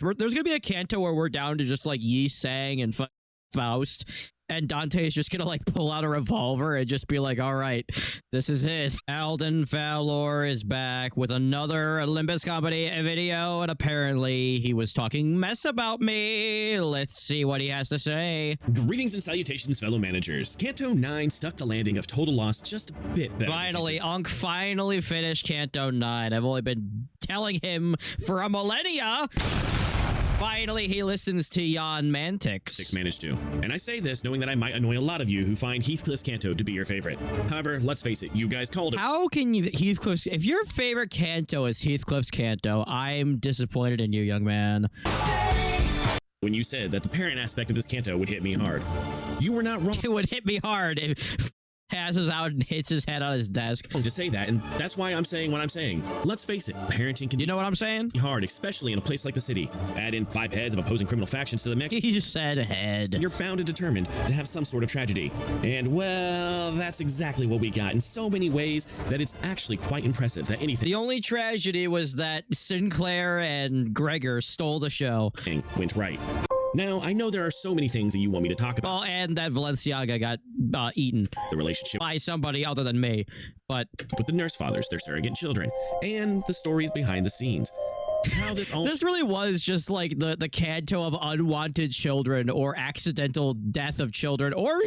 There's gonna be a Canto where we're down to just like Yi Sang and Faust, and Dante is just gonna like pull out a revolver and just be like, all right, this is it. Alden Fowler is back with another Limbus Company video, and apparently he was talking mess about me. Let's see what he has to say. Greetings and salutations, fellow managers. Canto 9 stuck the landing of total loss just a bit better. Finally, Unk finally finished Canto 9. I've only been telling him for a millennia. Finally, he listens to Jan Mantix. 6 managed to. And I say this knowing that I might annoy a lot of you who find Heathcliff's Canto to be your favorite. However, let's face it, you guys called it. How can you, Heathcliff's, if your favorite Canto is Heathcliff's Canto, I'm disappointed in you, young man. When you said that the parent aspect of this Canto would hit me hard. You were not wrong. It would hit me hard if passes out and hits his head on his desk. To say that, and that's why I'm saying what I'm saying. Let's face it, parenting can You know what I'm saying? be hard, especially in a place like the city. Add in 5 heads of opposing criminal factions to the mix. He just said head. You're bound and determined to have some sort of tragedy. And, well, that's exactly what we got in so many ways that it's actually quite impressive that anything The only tragedy was that Sinclair and Gregor stole the show. went right. Now, I know there are so many things that you want me to talk about. Oh, and that Valenciaga got eaten The relationship by somebody other than me. But with the nurse fathers, their surrogate children, and the stories behind the scenes. How this all this really was just like the Canto of unwanted children or accidental death of children or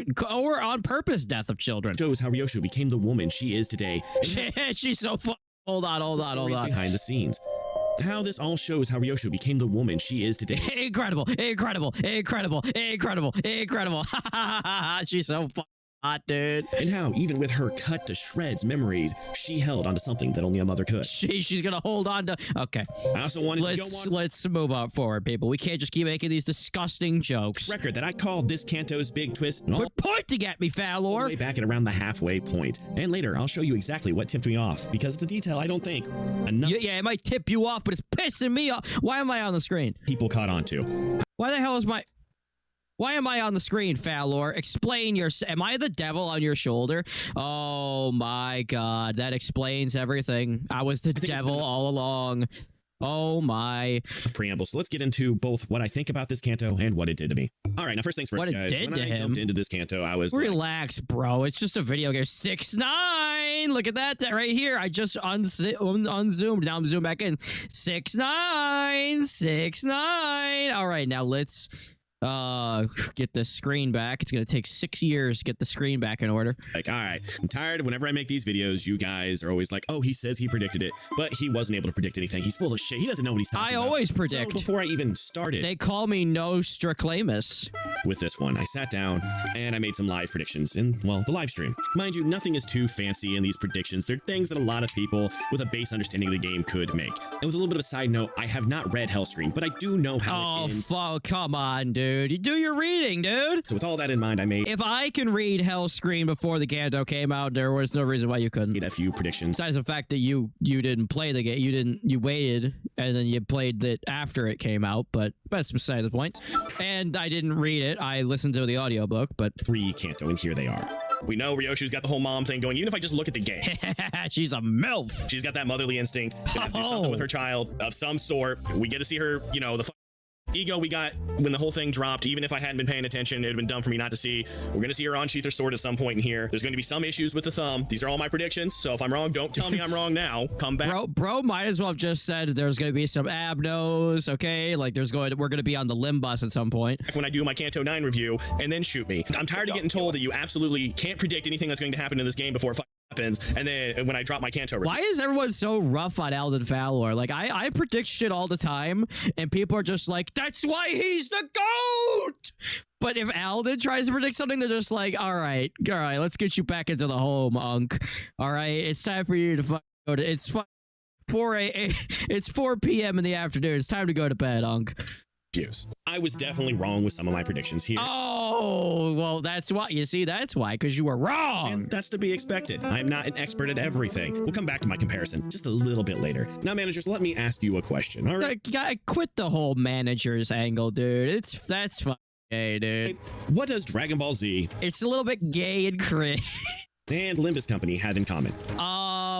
on purpose death of children. shows how Ryoshu became the woman she is today. And She's so Hold on. behind the scenes. How this all shows how Ryoshu became the woman she is today. Incredible. She's so hot, dude. And how, even with her cut to shreds memories, she held onto something that only a mother could. She's gonna hold on to. Okay. I also wanted to go on Let's move on forward, people. We can't just keep making these disgusting jokes. record that I called this Canto's big twist all Quit pointing at me, the Fowler. way back at around the halfway point. And later, I'll show you exactly what tipped me off, because it's a detail I don't think enough Yeah, it might tip you off, but it's pissing me off. Why am I on the screen? people caught on to. Why the hell is my... Why am I on the screen, Fowler? Explain your... Am I the devil on your shoulder? Oh my god, that explains everything. I was the devil all along. Oh my... Preamble. So let's get into both what I think about this Canto and what it did to me. All right, now first things first, What it guys. did When to I him? jumped into this Canto, I was like, Relax, bro. It's just a video game. 6'9". Look at that right here. I just unzoomed. Now I'm zoomed back in. 6'9". All right, now let's get the screen back. It's gonna take 6 years to get the screen back in order. all right, I'm tired of whenever I make these videos, you guys are always like, oh, he says he predicted it, but he wasn't able to predict anything. He's full of shit. He doesn't know what he's talking about. I always predict. So before I even started They call me Nostradamus. with this one, I sat down and I made some live predictions in, well, the live stream. Mind you, nothing is too fancy in these predictions. They're things that a lot of people with a base understanding of the game could make. And with a little bit of a side note, I have not read Hellscream, but I do know how it ends. Come on, dude. You do your reading, dude. So with all that in mind, I made If I can read Hellscream before the Canto came out, there was no reason why you couldn't. a few predictions. Besides the fact that you didn't play the game, you waited and then you played it after it came out, but that's beside the point. And I didn't read it. I listened to the audiobook, but Canto, and here they are. We know Ryoshu's got the whole mom thing going. Even if I just look at the game, she's a MILF. she's got that motherly instinct. Gonna do something with her child of some sort. We get to see her, you know, the ego we got when the whole thing dropped. Even if I hadn't been paying attention, it would have been dumb for me not to see. We're gonna see her unsheath her sword at some point in here. There's gonna be some issues with the thumb. These are all my predictions, so if I'm wrong, don't tell me I'm wrong now. Come back. Bro might as well have just said there's gonna be some abnos, okay? Like we're gonna be on the Limbus at some point. When I do my Canto 9 review, and then shoot me. I'm tired of getting told that you absolutely can't predict anything that's going to happen in this game before it happens, and then when I drop my Canto review. Why is everyone so rough on Alden Fowler? Like, I predict shit all the time, and people are just like, that's why he's the GOAT! But if Alden tries to predict something, they're just like, all right, let's get you back into the home, Unk. All right, it's time for you to go to... It's 4 p.m. in the afternoon. It's time to go to bed, Unk. I was definitely wrong with some of my predictions here. Oh, well, that's why. You see, that's why, because you were wrong. And that's to be expected. I'm not an expert at everything. We'll come back to my comparison just a little bit later. Now, managers, let me ask you a question, all right? Quit the whole managers angle, dude. That's fucking gay, dude. What does Dragon Ball Z It's a little bit gay and cringe. and Limbus Company have in common?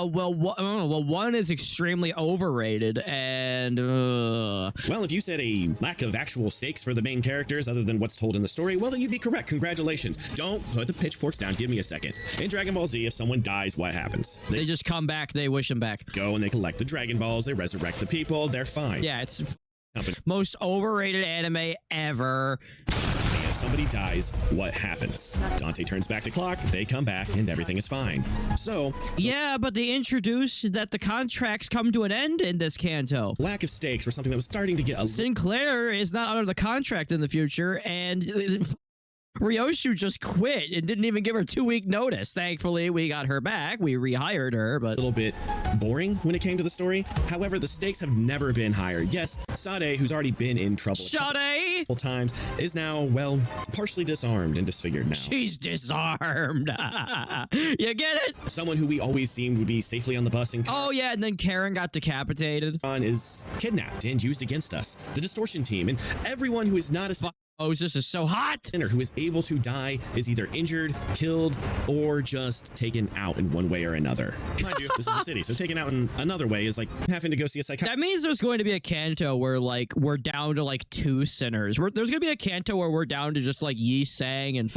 one is extremely overrated, and well, if you said a lack of actual stakes for the main characters other than what's told in the story, well, then you'd be correct. Congratulations. Don't put the pitchforks down. Give me a second. In Dragon Ball Z, if someone dies, what happens? They just come back. They wish them back. Go and they collect the Dragon Balls. They resurrect the people. They're fine. Yeah, it's most overrated anime ever. If somebody dies, what happens? Dante turns back the clock, they come back, and everything is fine. So... yeah, but they introduced that the contracts come to an end in this Canto. Lack of stakes for something that was starting to get a... Sinclair is not under the contract in the future, and... Ryoshu just quit and didn't even give her 2-week notice. Thankfully, we got her back. We rehired her, but... a little bit boring when it came to the story. However, the stakes have never been higher. Yes, Sade, who's already been in trouble a couple times, is now, well, partially disarmed and disfigured now. She's disarmed. You get it? Someone who we always seemed would be safely on the bus and... oh, yeah, and then Karen got decapitated. ...is kidnapped and used against us. The Distortion team and everyone who is not a... oh, this is so hot. Sinner who is able to die is either injured, killed, or just taken out in one way or another. Mind you, this is the city, so taken out in another way is like having to go see a psychiatrist. That means there's going to be a Canto where like we're down to like 2 sinners. There's going to be a Canto where we're down to just like Yi Sang and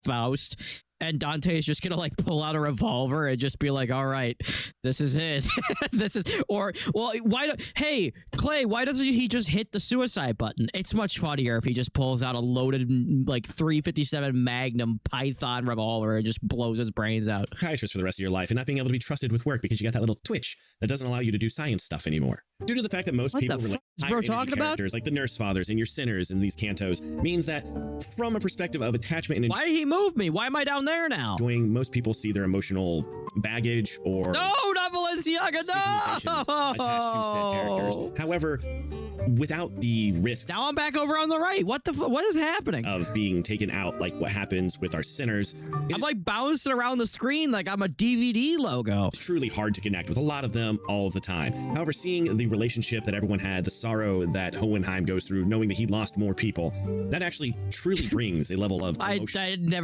Faust. And Dante is just gonna like pull out a revolver and just be like, all right, this is it. This is, or, well, hey, Clay, why doesn't he just hit the suicide button? It's much funnier if he just pulls out a loaded like 357 Magnum Python revolver and just blows his brains out. Psychiatrist for the rest of your life and not being able to be trusted with work because you got that little twitch that doesn't allow you to do science stuff anymore. Due to the fact that most people were like higher energy characters, like the Nurse Fathers and your Sinners in these Cantos, means that from a perspective of attachment and... why did he move me? Why am I down there now? Most people see their emotional baggage or... no, not Balenciaga, no! ...attached to said characters. However, without the risk... now I'm back over on the right. What is happening? ...of being taken out, like what happens with our Sinners. I'm like bouncing around the screen like I'm a DVD logo. It's truly hard to connect with a lot of them all the time. However, seeing the relationship that everyone had, the sorrow that Hohenheim goes through, knowing that he lost more people, that actually truly brings a level of emotion.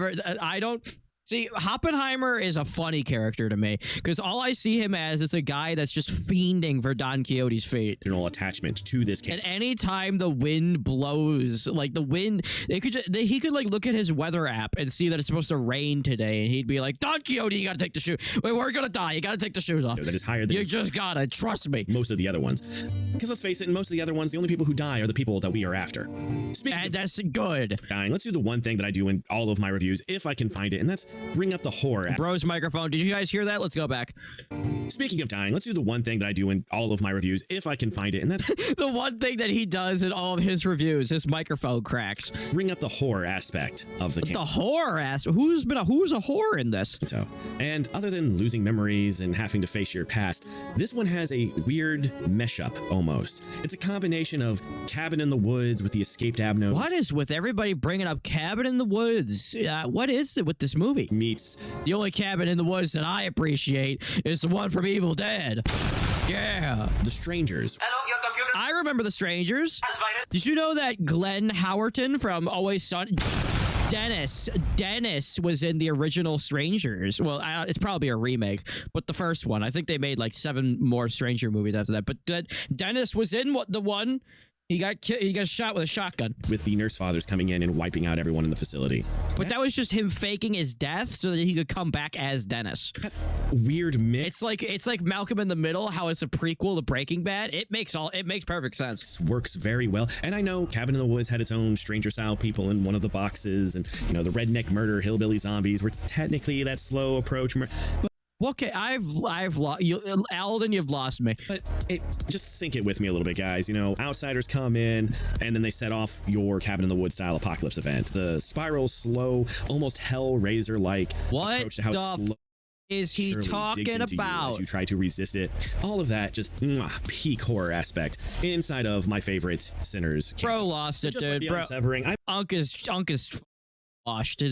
I don't... see, Oppenheimer is a funny character to me because all I see him as is a guy that's just fiending for Don Quixote's fate. Attachment to this character. And anytime the wind blows, like the wind, he could like look at his weather app and see that it's supposed to rain today, and he'd be like, Don Quixote, you gotta take the shoe. Wait, we're gonna die. You gotta take the shoes off. That is higher than you just gotta trust me. Most of the other ones, because let's face it, in most of the other ones, the only people who die are the people that we are after. Speaking of that's good. Dying, let's do the one thing that I do in all of my reviews, if I can find it, and that's bring up the horror. Bro's microphone. Did you guys hear that? Let's go back. Speaking of dying, let's do the one thing that I do in all of my reviews, if I can find it, and that's the one thing that he does in all of his reviews. His microphone cracks. Bring up the horror aspect of the horror aspect. Who's a horror in this? So, and other than losing memories and having to face your past, this one has a weird mesh up almost. It's a combination of Cabin in the Woods with the escaped Abnos. What is with everybody bringing up Cabin in the Woods? What is it with this movie? Meets the only Cabin in the Woods that I appreciate is the one from Evil Dead. Yeah. The Strangers. Hello, your computer. I remember The Strangers. Did you know that Glenn Howerton from Always Sunny... Dennis was in the original Strangers. Well, it's probably a remake, but the first one. I think they made like 7 more Stranger movies after that. But Dennis was in the one. He got shot with a shotgun. With the Nurse Fathers coming in and wiping out everyone in the facility. But that was just him faking his death so that he could come back as Dennis. That weird mix. It's like Malcolm in the Middle, how it's a prequel to Breaking Bad. It makes perfect sense. It works very well. And I know Cabin in the Woods had its own Stranger style people in one of the boxes, and the redneck murder hillbilly zombies were technically that slow approach. But okay, I've lost you, Alden. You've lost me. But just sync it with me a little bit, guys. Outsiders come in, and then they set off your Cabin in the Woods style apocalypse event. The spiral, slow, almost Hellraiser-like approach to how slow is he talking about? As you try to resist it, all of that just peak horror aspect inside of my favorite Sinners. Bro lost it, dude. Bro, Unk is washed.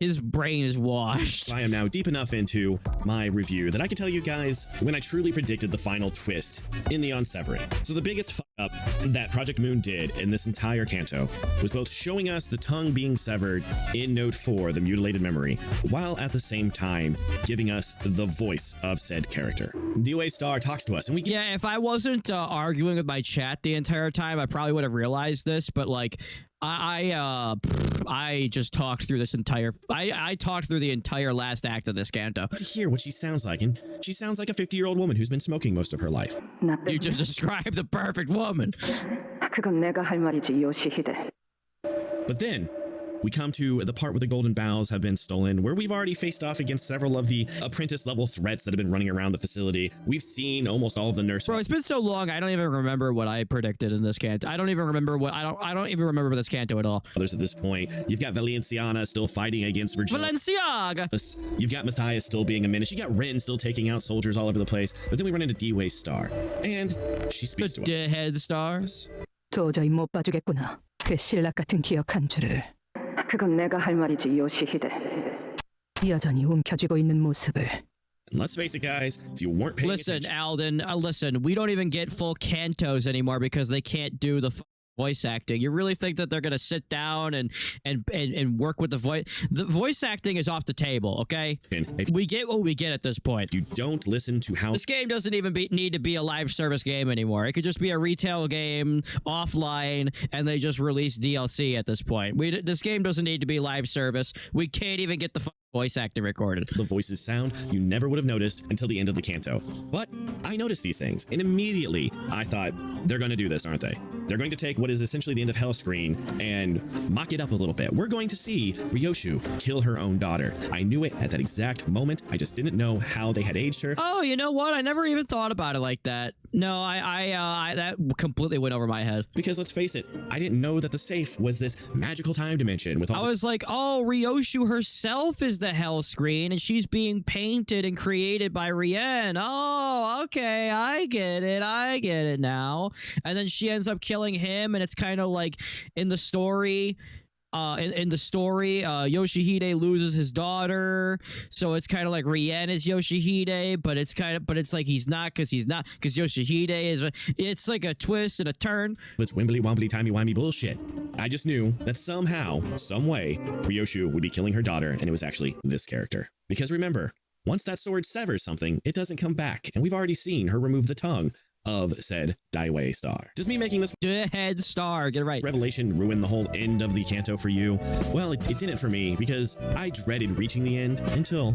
His brain is washed. I am now deep enough into my review that I can tell you guys when I truly predicted the final twist in the unsevering. So the biggest fuck up that Project Moon did in this entire canto was both showing us the tongue being severed in Note 4, the mutilated memory, while at the same time giving us the voice of said character. DOA Star talks to us, and we get— Yeah, if I wasn't arguing with my chat the entire time, I probably would have realized this, but like, I just talked through this entire— I talked through the entire last act of this canto. to hear what she sounds like, and she sounds like a 50-year-old woman who's been smoking most of her life. You just described the perfect woman. 그건 내가 할 말이지, 요시히데. But then we come to the part where the golden bowels have been stolen, where we've already faced off against several of the apprentice level threats that have been running around the facility. We've seen almost all of the nurse— Bro, it's been so long, I don't even remember what I predicted in this canto. I don't even remember this canto at all. others at this point. You've got Valenciana still fighting against Virginia. Valenciaga! You've got Matthias still being a menace. You got Ren still taking out soldiers all over the place. But then we run into D-Way Star, and she speaks to us. Deadhead Star. 도저히 못 봐주겠구나. 그 신락 같은 기억 한 줄을. 그건 내가 할 말이지, 요시히데. 여전히 움켜쥐고 있는 모습을. And let's face it, guys, if you weren't paying Listen, attention— Alden, listen, we don't even get full cantos anymore because they can't do the voice acting. You really think that they're gonna sit down and work with the voice? The voice acting is off the table, okay? if We get what we get at this point. you don't listen to how— This game doesn't even need to be a live service game anymore. It could just be a retail game offline, and they just release DLC at this point. This game doesn't need to be live service. We can't even get the voice acting recorded. the voices sound, you never would have noticed until the end of the canto. But I noticed these things, and immediately I thought, they're going to do this, aren't they? They're going to take what is essentially the end of Hell screen and mock it up a little bit. We're going to see Ryoshu kill her own daughter. I knew it at that exact moment. I just didn't know how they had aged her. Oh, you know what? I never even thought about it like that. No, I that completely went over my head. Because let's face it, I didn't know that the safe was this magical time dimension with all— I was like, oh, Ryoshu herself is the hell screen, and she's being painted and created by Rien. Oh, okay, I get it now. And then she ends up killing him, and it's kind of like in the story. Yoshihide loses his daughter, so it's kind of like Rien is Yoshihide, but it's like he's not because Yoshihide is. It's like a twist and a turn. It's wimbly wombly timey wimey bullshit. I just knew that somehow, some way, Ryoshu would be killing her daughter, and it was actually this character. Because remember, once that sword severs something, it doesn't come back, and we've already seen her remove the tongue of said Daiwei Star. Does me making this Deadhead Star, get it right, revelation ruin the whole end of the canto for you? Well, it didn't for me, because I dreaded reaching the end until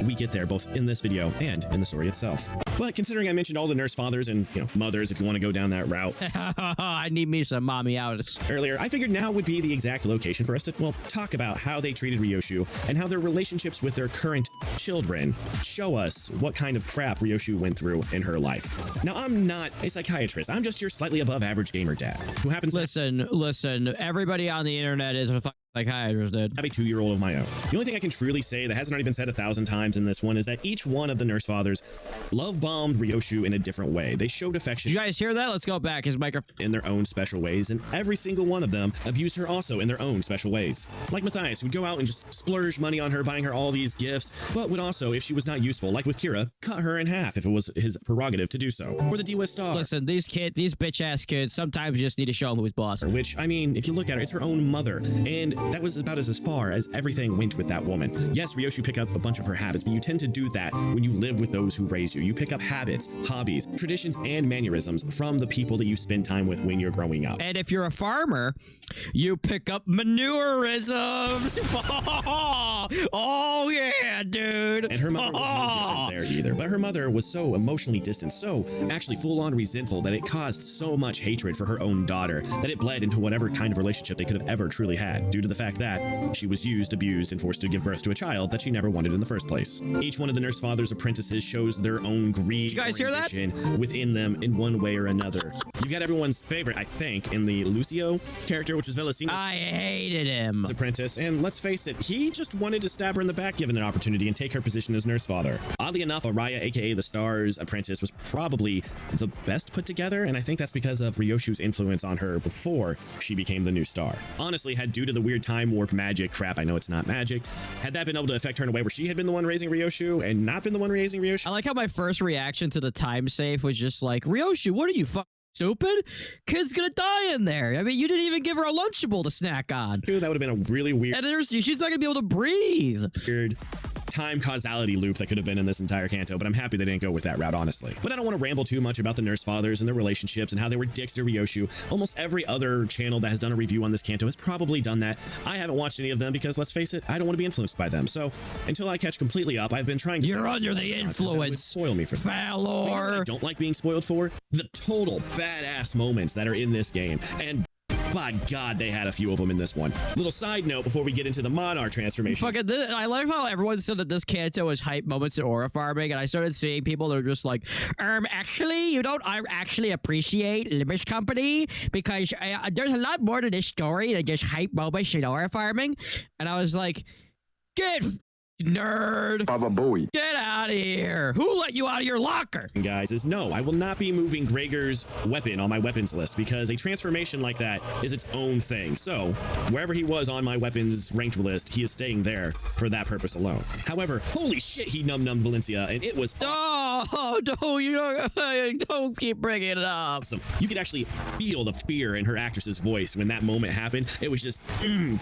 we get there, both in this video and in the story itself. But considering I mentioned all the nurse fathers and, mothers, if you want to go down that route I need me some mommy outs earlier, I figured now would be the exact location for us to, talk about how they treated Ryoshu and how their relationships with their current children show us what kind of crap Ryoshu went through in her life. Now, I'm not a psychiatrist. I'm just your slightly above average gamer dad who happens listen, everybody on the internet is a psychiatrist, dude. I have a 2-year-old of my own. The only thing I can truly say that hasn't already been said 1,000 times in this one is that each one of the nurse fathers love-bombed Ryoshu in a different way. They showed affection. Did you guys hear that? Let's go back. His microphone. In their own special ways, and every single one of them abused her also in their own special ways. Like Matthias, who'd go out and just splurge money on her, buying her all these gifts, but would also, if she was not useful, like with Kira, cut her in half if it was his prerogative to do so. Or the D-West Star. Listen, these bitch-ass kids, sometimes you just need to show them who's boss. Which, I mean, if you look at her, it's her own mother, and that was about as far as everything went with that woman. Yes, Ryoshu picked up a bunch of her habits, but you tend to do that when you live with those who raise you. You pick up habits, hobbies, traditions, and mannerisms from the people that you spend time with when you're growing up. And if you're a farmer, you pick up manurisms. Oh yeah, dude. And her mother was no different there either. But her mother was so emotionally distant, so actually full-on resentful, that it caused so much hatred for her own daughter that it bled into whatever kind of relationship they could have ever truly had, due to the fact that she was used, abused, and forced to give birth to a child that she never wanted in the first place. Each one of the nurse father's apprentices shows their own greed. Did you guys hear that? within them in one way or another. You got everyone's favorite, I think, in the Lucio character, which was Velocino's I hated him. apprentice. And let's face it, he just wanted to stab her in the back given an opportunity and take her position as nurse father. Oddly enough, Aria, aka the Star's apprentice, was probably the best put together, and I think that's because of Ryoshu's influence on her before she became the new star. Honestly, had due to the weird time warp magic crap, I know it's not magic, had that been able to affect her in a way where she had been the one raising Ryoshu and not been the one raising Ryoshu. I like how my first reaction to the time safe was just like, Ryoshu, what are you fucking stupid? Kid's gonna die in there. I mean, you didn't even give her a Lunchable to snack on. That would have been a really weird. And she's not gonna be able to breathe. Weird time causality loop that could have been in this entire Canto, but I'm happy they didn't go with that route, honestly. But I don't want to ramble too much about the nurse fathers and their relationships and how they were dicks to Ryoshu. Almost every other channel that has done a review on this Canto has probably done that. I haven't watched any of them because, let's face it, I don't want to be influenced by them. So until I catch completely up, I've been trying to. You're under the influence. Spoil me for Valor. I don't like being spoiled for the total badass moments that are in this game, and by God, they had a few of them in this one. Little side note before we get into the Monarch transformation. Fucking I like how everyone said that this Canto is hype moments in aura farming, and I started seeing people that are just like, actually, you don't actually appreciate Limbus Company because there's a lot more to this story than just hype moments in aura farming. And I was like, get nerd. Baba Booey. Get out of here. Who let you out of your locker? Guys, is no, I will not be moving Gregor's weapon on my weapons list because a transformation like that is its own thing. So wherever he was on my weapons ranked list, he is staying there for that purpose alone. However, holy shit, he num Valencia, and it was don't keep bringing it up. awesome. You could actually feel the fear in her actress's voice when that moment happened. It was just,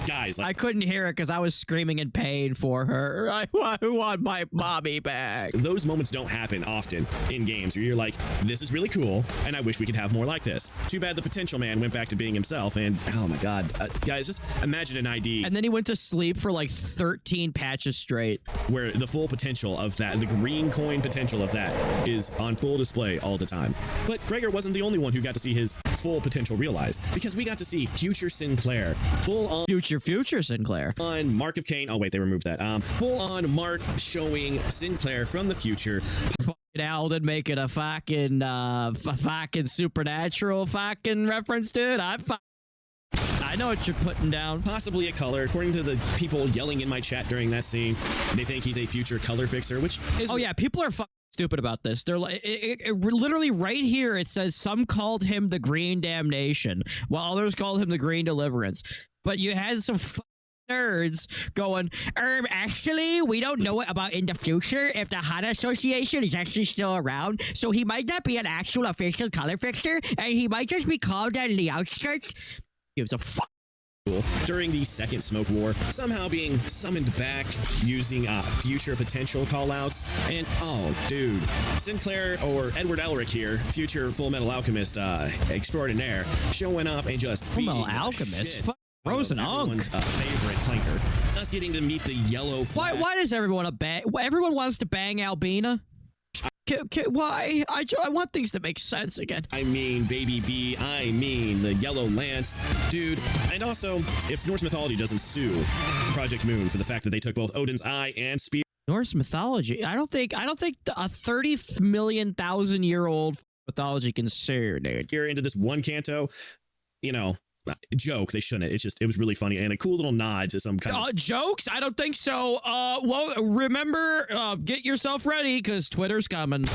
guys. Like, I couldn't hear it because I was screaming in pain for her. I want my mommy back. those moments don't happen often in games where you're like, this is really cool, and I wish we could have more like this. Too bad the potential man went back to being himself, and oh my god, guys, just imagine an ID. And then he went to sleep for like 13 patches straight. Where the full potential of that, the green coin potential of that, is on full display all the time. But Gregor wasn't the only one who got to see his full potential realized, because we got to see future Sinclair, full on future Sinclair. On Mark of Cain. Oh wait, they removed that. Full on Mark showing Sinclair from the future. Fucking Alden making a fucking supernatural fucking reference, dude. I know what you're putting down. Possibly a color. According to the people yelling in my chat during that scene, they think he's a future color fixer, which is... Oh yeah, people are fucking stupid about this. They're like, literally right here it says some called him the Green Damnation, while others called him the Green Deliverance. But you had some nerds going, actually, we don't know about in the future if the Hana Association is actually still around, so he might not be an actual official color fixer, and he might just be called on the outskirts. Gives a fuck. During the second Smoke War, somehow being summoned back using future potential callouts, and oh dude, Sinclair or Edward Elric here, future Full Metal Alchemist extraordinaire, showing up and just Full Metal Alchemist? Frozen Unk. Favorite clanker. Us getting to meet the yellow flag. Why does everyone everyone wants to bang Albina? Why? I want things to make sense again. I mean, Baby B. I mean, the Yellow Lance. Dude, and also, if Norse mythology doesn't sue Project Moon for the fact that they took both Odin's Eye and Spear. Norse mythology? I don't think a 30 million thousand year old mythology can sue, dude. Here into this one Canto, you know, joke. They shouldn't. It was really funny and a cool little nod to some kind of jokes. I don't think so. Well, remember, get yourself ready because Twitter's coming.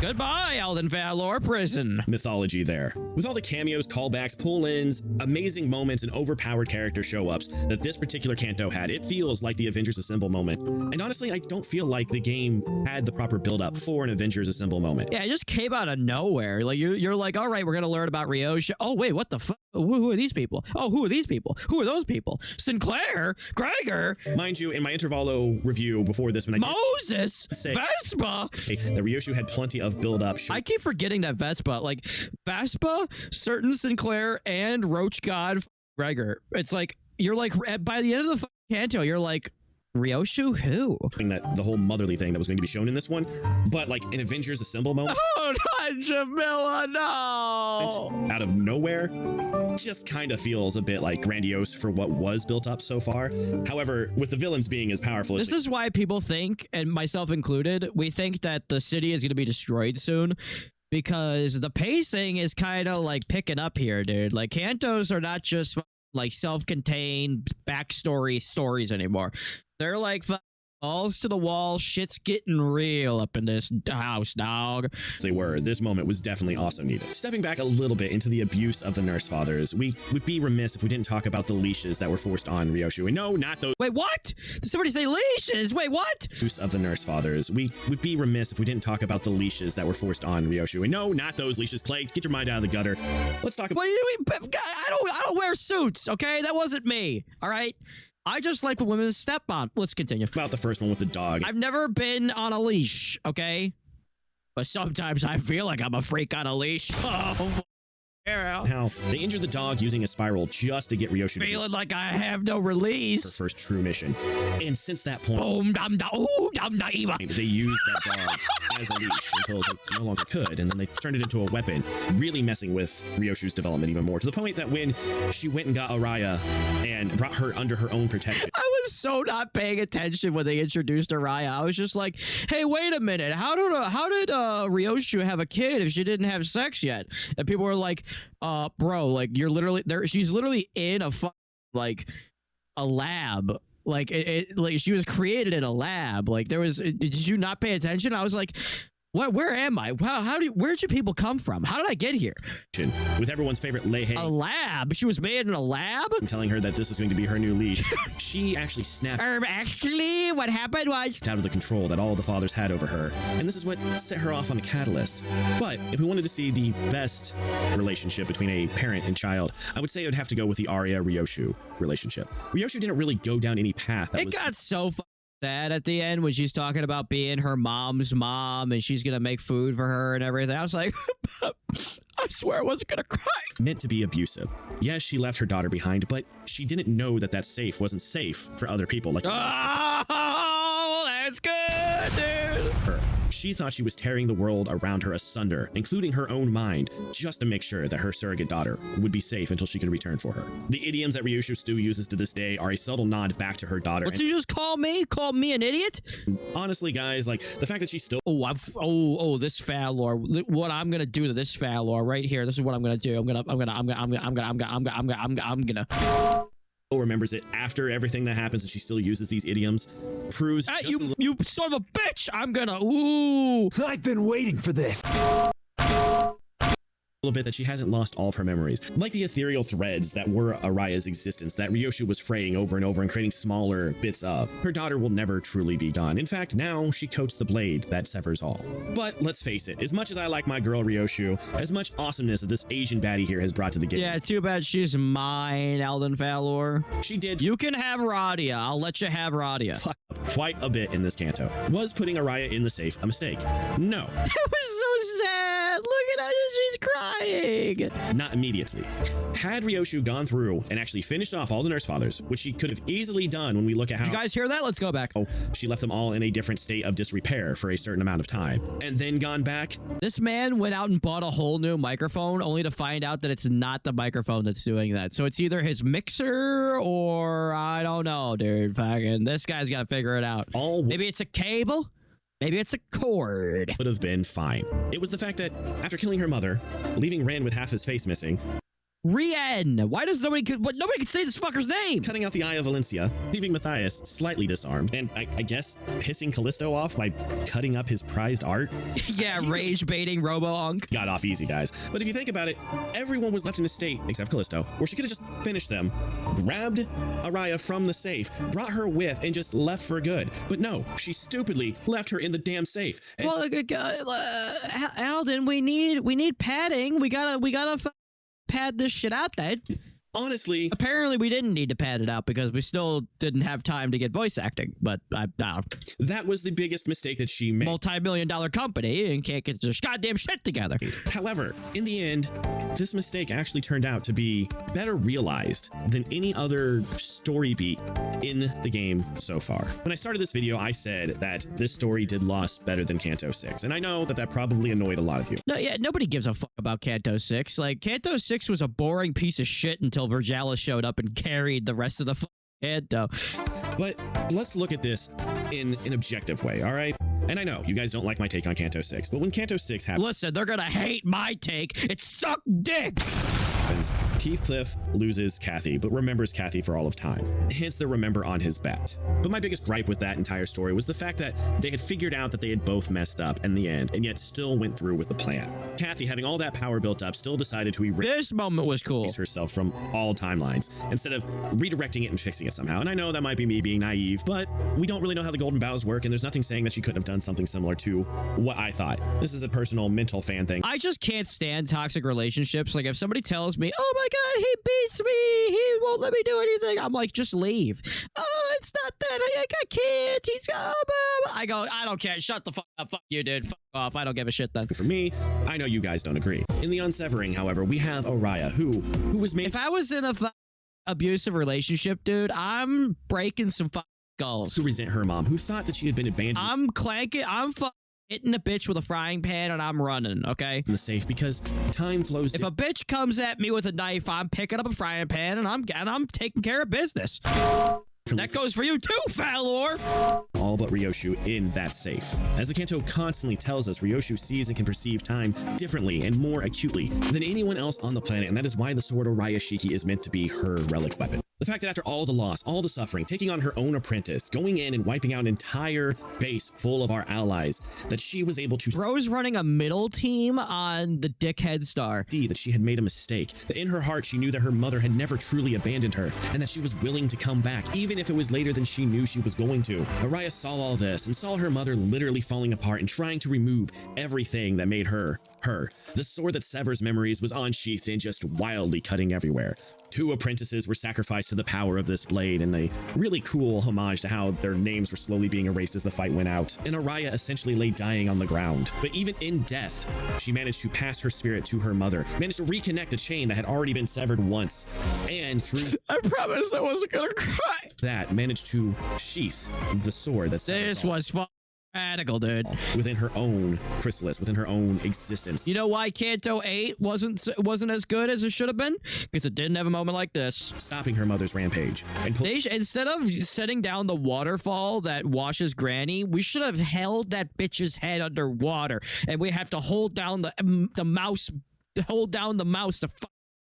Goodbye, Elden Valor Prison. Mythology there. With all the cameos, callbacks, pull-ins, amazing moments, and overpowered character show-ups that this particular Canto had, it feels like the Avengers Assemble moment. And honestly, I don't feel like the game had the proper build-up for an Avengers Assemble moment. Yeah, it just came out of nowhere. Like, you're like, all right, we're gonna learn about Ryoshu. Oh, wait, what the fuck? Who are these people? Oh, who are these people? Who are those people? Sinclair? Gregor? Mind you, in my Intervalo review before this, when I Moses? Vespa? The Ryoshu had plenty of build-up. I keep forgetting that Vespa. Like, Vespa, certain Sinclair, and Roach God Gregor. It's like, you're like, by the end of the Canto, you're like, Ryoshu who? That the whole motherly thing that was going to be shown in this one, but like an Avengers Assemble moment. Oh, not Jamila, no! Out of nowhere, just kind of feels a bit like grandiose for what was built up so far. However, with the villains being as powerful as this is why people think, and myself included, we think that the city is going to be destroyed soon. because the pacing is kind of like picking up here, dude. Like Cantos are not just like self-contained backstory stories anymore. They're like balls to the wall. Shit's getting real up in this house, dog. They were. This moment was definitely also needed. Stepping back a little bit into the abuse of the nurse fathers, we would be remiss if we didn't talk about the leashes that were forced on Ryoshu. And no, not those. Wait, what? Did somebody say leashes? Wait, what? Abuse of the nurse fathers. We would be remiss if we didn't talk about the leashes that were forced on Ryoshu. And no, not those leashes. Clay, get your mind out of the gutter. Let's talk about. What do you mean? I don't wear suits. Okay, that wasn't me. All right. I just like when women step on. Let's continue. About the first one with the dog. I've never been on a leash, okay? But sometimes I feel like I'm a freak on a leash. Oh, how they injured the dog using a spiral just to get Ryoshu feeling like I have no release. Her first true mission. And since that point, they used that dog as a leash until they no longer could, and then they turned it into a weapon, really messing with Ryoshu's development even more, to the point that when she went and got Aria and brought her under her own protection. I was so not paying attention when they introduced Aria. I was just like, hey, wait a minute. How did Ryoshu have a kid if she didn't have sex yet? And people were like, bro, like you're literally there. She's literally in a like a lab. Like like she was created in a lab. Like there was. Did you not pay attention? I was like, what? Where am I? Wow. Where'd you people come from? How did I get here? With everyone's favorite Leihei. A lab? She was made in a lab? I'm telling her that this is going to be her new leash. She actually snapped. Actually, what happened was out of the control that all the fathers had over her. And this is what set her off on a catalyst. But if we wanted to see the best relationship between a parent and child, I would say it would have to go with the Aria-Ryoshu relationship. Ryoshu didn't really go down any path. It got so sad at the end when she's talking about being her mom's mom and she's gonna make food for her and everything. I was like, I swear I wasn't gonna cry. Meant to be abusive. Yes, she left her daughter behind, but she didn't know that that safe wasn't safe for other people. Like, oh, that's good, dude. Her. She thought she was tearing the world around her asunder, including her own mind, just to make sure that her surrogate daughter would be safe until she could return for her. The idioms that Ryoshu still uses to this day are a subtle nod back to her daughter. What did you just call me? Call me an idiot? Honestly, guys, like the fact that she's still. This Falor. What I'm gonna do to this Falor right here. This is what I'm gonna do. I'm gonna. Remembers it after everything that happens, and she still uses these idioms. Proves you son of a bitch! I'm gonna. Ooh! I've been waiting for this. Bit that she hasn't lost all of her memories, like the ethereal threads that were Aria's existence that Ryoshu was fraying over and over and creating smaller bits of. Her daughter will never truly be gone. In fact, now she coats the blade that severs all. But let's face it, as much as I like my girl Ryoshu, as much awesomeness that this Asian baddie here has brought to the game. Yeah, too bad she's mine, Alden Falor. She did. You can have Radia. I'll let you have Radia. Fuck up quite a bit in this canto. Was putting Aria in the safe a mistake? No. It was so sad. Look at how she's crying. Not immediately. Had Ryoshu gone through and actually finished off all the nurse fathers, which she could have easily done when we look at how— Did you guys hear that? Let's go back. She left them all in a different state of disrepair for a certain amount of time, and then gone back. This man went out and bought a whole new microphone only to find out that it's not the microphone that's doing that. So it's either his mixer or I don't know, dude. Fucking this guy's got to figure it out. Maybe it's a cable. Maybe it's a cord. Would have been fine. It was the fact that after killing her mother, leaving Ren with half his face missing. Rien. Why does nobody could say this fucker's name? Cutting out the eye of Valencia, leaving Matthias slightly disarmed, and I guess pissing Callisto off by cutting up his prized art. Yeah, rage baiting Robo-Unk. Got off easy, guys. But if you think about it, everyone was left in a state, except Callisto, where she could have just finished them, grabbed Aria from the safe, brought her with, and just left for good. But no, she stupidly left her in the damn safe. And well, Alden, we need padding. We gotta pad this shit out then. honestly, apparently we didn't need to pad it out because we still didn't have time to get voice acting, but that was the biggest mistake that she made. Multi-million-dollar company and can't get their goddamn shit together. However, in the end, this mistake actually turned out to be better realized than any other story beat in the game so far. When I started this video, I said that this story did Lost better than Canto 6, and I know that that probably annoyed a lot of you. No, yeah, nobody gives a fuck about Canto 6. Like, Canto 6 was a boring piece of shit until Virgalis showed up and carried the rest of the Canto. But let's look at this in an objective way, all right? And I know you guys don't like my take on Canto 6, but when Canto 6 happens, Listen, they're gonna hate my take. It sucked dick. Heathcliff loses Kathy, but remembers Kathy for all of time. Hence the remember on his bet. But my biggest gripe with that entire story was the fact that they had figured out that they had both messed up in the end, and yet still went through with the plan. Kathy, having all that power built up, still decided to erase This moment was cool. herself from all timelines instead of redirecting it and fixing it somehow. And I know that might be me being naive, but we don't really know how the golden vows work, and there's nothing saying that she couldn't have done something similar to what I thought. This is a personal mental fan thing. I just can't stand toxic relationships. Like, if somebody tells me, oh my god, he beats me, he won't let me do anything, I'm like, just leave. Oh, it's not that, I can't, he's I go, I don't care, shut the fuck up, fuck you, dude, fuck off, I don't give a shit then. For me, I know you guys don't agree. In the unsevering, however, we have Aria, who was made. If I was in a abusive relationship, dude, I'm breaking some skulls. To resent her mom, who thought that she had been abandoned. I'm clanking, I'm hitting a bitch with a frying pan and I'm running, okay? In the safe because time flows. If a bitch comes at me with a knife, I'm picking up a frying pan and I'm taking care of business. That goes for you too, Falor! All but Ryoshu in that safe. As the Canto constantly tells us, Ryoshu sees and can perceive time differently and more acutely than anyone else on the planet, and that is why the sword Aria Shiki is meant to be her relic weapon. The fact that after all the loss, all the suffering, taking on her own apprentice, going in and wiping out an entire base full of our allies, that she was able to Bro's running a middle team on the dickhead star. See that she had made a mistake, that in her heart she knew that her mother had never truly abandoned her, and that she was willing to come back, even if it was later than she knew she was going to. Aria saw all this and saw her mother literally falling apart and trying to remove everything that made her her. The sword that severs memories was unsheathed and just wildly cutting everywhere. 2 apprentices were sacrificed to the power of this blade in a really cool homage to how their names were slowly being erased as the fight went out. And Aria essentially lay dying on the ground. But even in death, she managed to pass her spirit to her mother, managed to reconnect a chain that had already been severed once, and through I promised I wasn't gonna cry. that managed to sheath the sword that This was radical, dude. within her own chrysalis, within her own existence. You know why Canto 8 wasn't as good as it should have been? Because it didn't have a moment like this. Stopping her mother's rampage. And Instead of setting down the waterfall that washes Granny, we should have held that bitch's head underwater, and we have to hold down the mouse to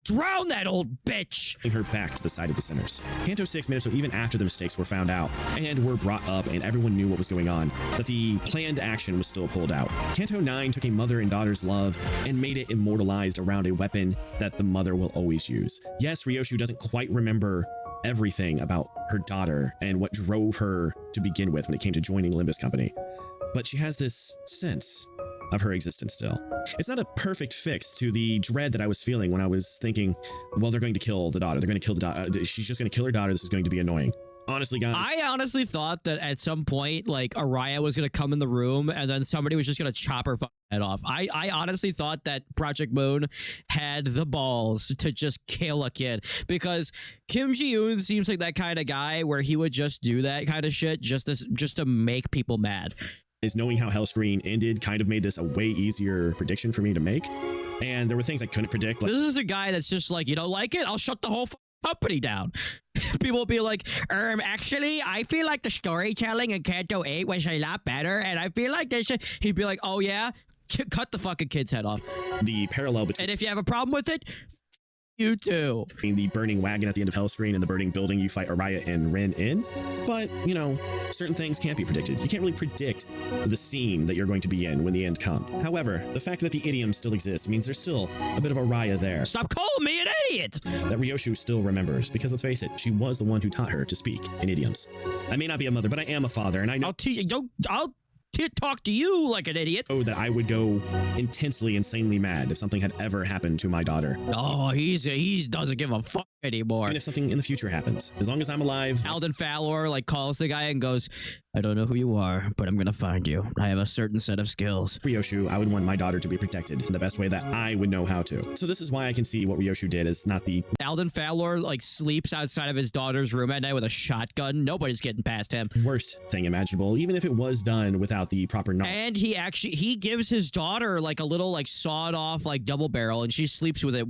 drown that old bitch. her back to the side of the sinners. Canto 6 made it so even after the mistakes were found out and were brought up and everyone knew what was going on, that the planned action was still pulled out. Canto 9 took a mother and daughter's love and made it immortalized around a weapon that the mother will always use. Yes, Ryoshu doesn't quite remember everything about her daughter and what drove her to begin with when it came to joining Limbus Company, but she has this sense of her existence still. It's not a perfect fix to the dread that I was feeling when I was thinking, well, they're going to kill the daughter. They're going to kill the daughter. She's just going to kill her daughter. This is going to be annoying. Honestly, guys. I honestly thought that at some point, like, Aria was going to come in the room and then somebody was just going to chop her head off. I honestly thought that Project Moon had the balls to just kill a kid, because Kim Ji-yoon seems like that kind of guy where he would just do that kind of shit just to make people mad. Is knowing how Hellscreen ended kind of made this a way easier prediction for me to make. And there were things I couldn't predict. Like, this is a guy that's just like, you don't like it? I'll shut the whole company down. People will be like, actually, I feel like the storytelling in Canto 8 was a lot better, and I feel like he'd be like, oh yeah? Cut the fucking kid's head off. the parallel between And if you have a problem with it, you too. the burning wagon at the end of Hellscreen and the burning building you fight Aria and Ren in. But, you know, certain things can't be predicted. You can't really predict the scene that you're going to be in when the end comes. However, the fact that the idiom still exists means there's still a bit of Aria there Stop calling me an idiot! that Ryoshu still remembers, because let's face it, she was the one who taught her to speak in idioms. I may not be a mother, but I am a father, and I know I'll talk to you like an idiot. that I would go intensely, insanely mad if something had ever happened to my daughter. Oh, he doesn't give a fuck anymore. And if something in the future happens, as long as I'm alive. Alden Falor like calls the guy and goes, I don't know who you are, but I'm gonna find you. I have a certain set of skills. Ryoshu, I would want my daughter to be protected in the best way that I would know how to. So this is why I can see what Ryoshu did is not the Alden Falor like sleeps outside of his daughter's room at night with a shotgun. Nobody's getting past him. worst thing imaginable, even if it was done without the proper knowledge. And he gives his daughter like a little like sawed off like double barrel, and she sleeps with it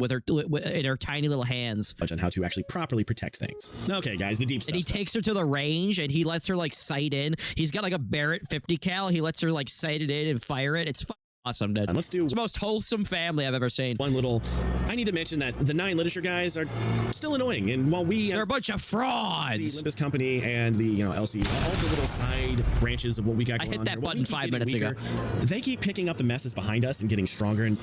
in her tiny little hands. On on how to actually properly protect things. Okay, guys, the deep stuff. And he takes her to the range and he lets her like sight in. He's got like a Barrett 50 cal. He lets her like sight it in and fire it. It's awesome, dude. And let's do it's the most wholesome family I've ever seen. one little. I need to mention that the 9 literature guys are still annoying, and while they're a bunch of frauds. The Limbus company and the LC, all the little side branches of what we got going on. I hit that here, button 5 minutes ago. They keep picking up the messes behind us and getting stronger, and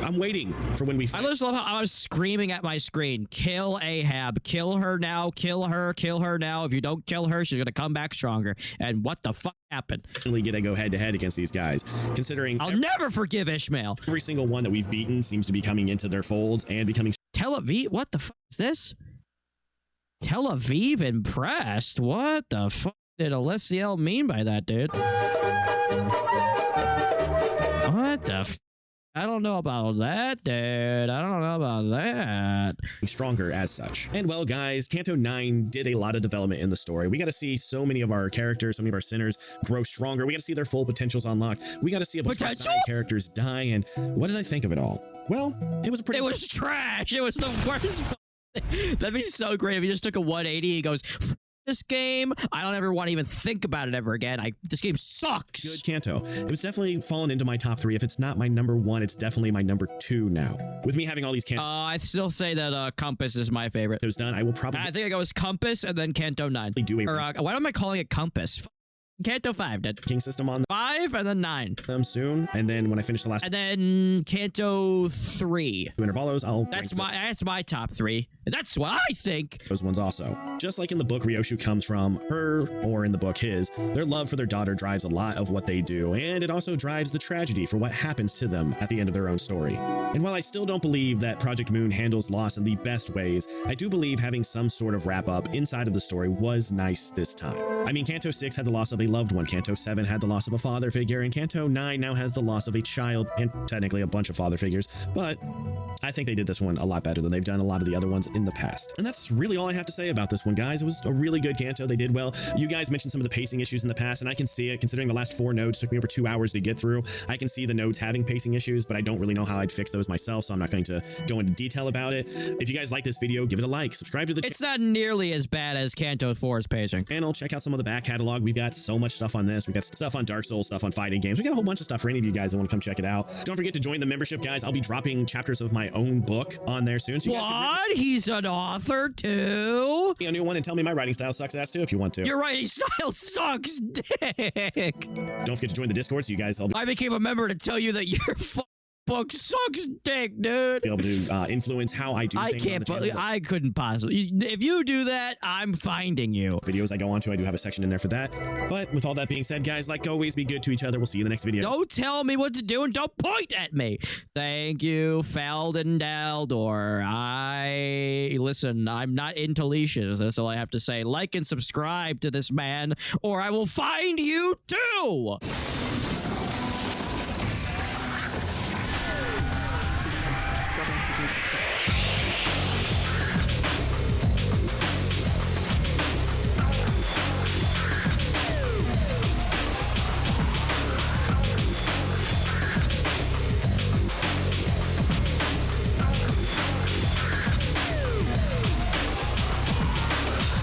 I'm waiting for when we fight. I just love how I was screaming at my screen, kill Ahab, kill her now, kill her now. If you don't kill her, she's gonna come back stronger. And what the fuck happened? Finally get to go head to head against these guys, considering I'll never forgive Ishmael. Every single one that we've beaten seems to be coming into their folds and becoming. Tel Aviv? What the fuck is this? Tel Aviv impressed? What the fuck did Alessiel mean by that, dude? What the fuck? I don't know about that, dude. I don't know about that. Stronger as such. And well, guys, Canto 9 did a lot of development in the story. We got to see so many of our characters, so many of our sinners grow stronger. We got to see their full potentials unlocked. We got to see a bunch of side characters die. And what did I think of it all? Well, it was pretty. It was trash. It was the worst. That'd be so great if he just took a 180. He goes, this game, I don't ever want to even think about it ever again. This game sucks. Good Canto. It was definitely fallen into my top 3. If it's not my number 1, it's definitely my number 2 now. With me having all these Canto. I still say that Compass is my favorite. It was done. I will probably. I think I go with Compass and then Canto 9. Why am I calling it Compass? Canto 5 did. King system on 5 and then 9. Soon, and then when I finish the last, and then Canto 3. Intervalos, that's my top 3. That's what I think. Those ones also. Just like in the book, Ryoshu comes from her, or in the book, his. Their love for their daughter drives a lot of what they do, and it also drives the tragedy for what happens to them at the end of their own story. And while I still don't believe that Project Moon handles loss in the best ways, I do believe having some sort of wrap up inside of the story was nice this time. I mean, Canto 6 had the loss of a loved one, Canto 7 had the loss of a father figure, and Canto 9 now has the loss of a child, and technically a bunch of father figures, but I think they did this one a lot better than they've done a lot of the other ones in the past. And that's really all I have to say about this one, guys. It was a really good Canto. They did well. You guys mentioned some of the pacing issues in the past, and I can see it, considering the last 4 nodes took me over 2 hours to get through. I can see the nodes having pacing issues, but I don't really know how I'd fix those myself, so I'm not going to go into detail about it. If you guys like this video, give it a like, subscribe to the channel. It's not nearly as bad as Canto 4's pacing. And I'll check out some of the back catalog. We've got so much stuff on this. We've got stuff on Dark Souls, stuff on fighting games. We got a whole bunch of stuff for any of you guys that want to come check it out. Don't forget to join the membership, guys. I'll be dropping chapters of my own book on there soon. So you guys can He's an author too? a new one and tell me my writing style sucks ass too if you want to. Your writing style sucks dick. Don't forget to join the Discord so you guys help. I became a member to tell you that your book sucks dick, dude. Be able to influence how I do things. I couldn't possibly. If you do that, I'm finding you. Videos I go on to, I do have a section in there for that. But with all that being said, guys, like always, be good to each other. We'll see you in the next video. Don't tell me what to do and don't point at me. Thank you, Falden Daldor. Listen, I'm not into leashes. That's all I have to say. Like and subscribe to this man, or I will find you too.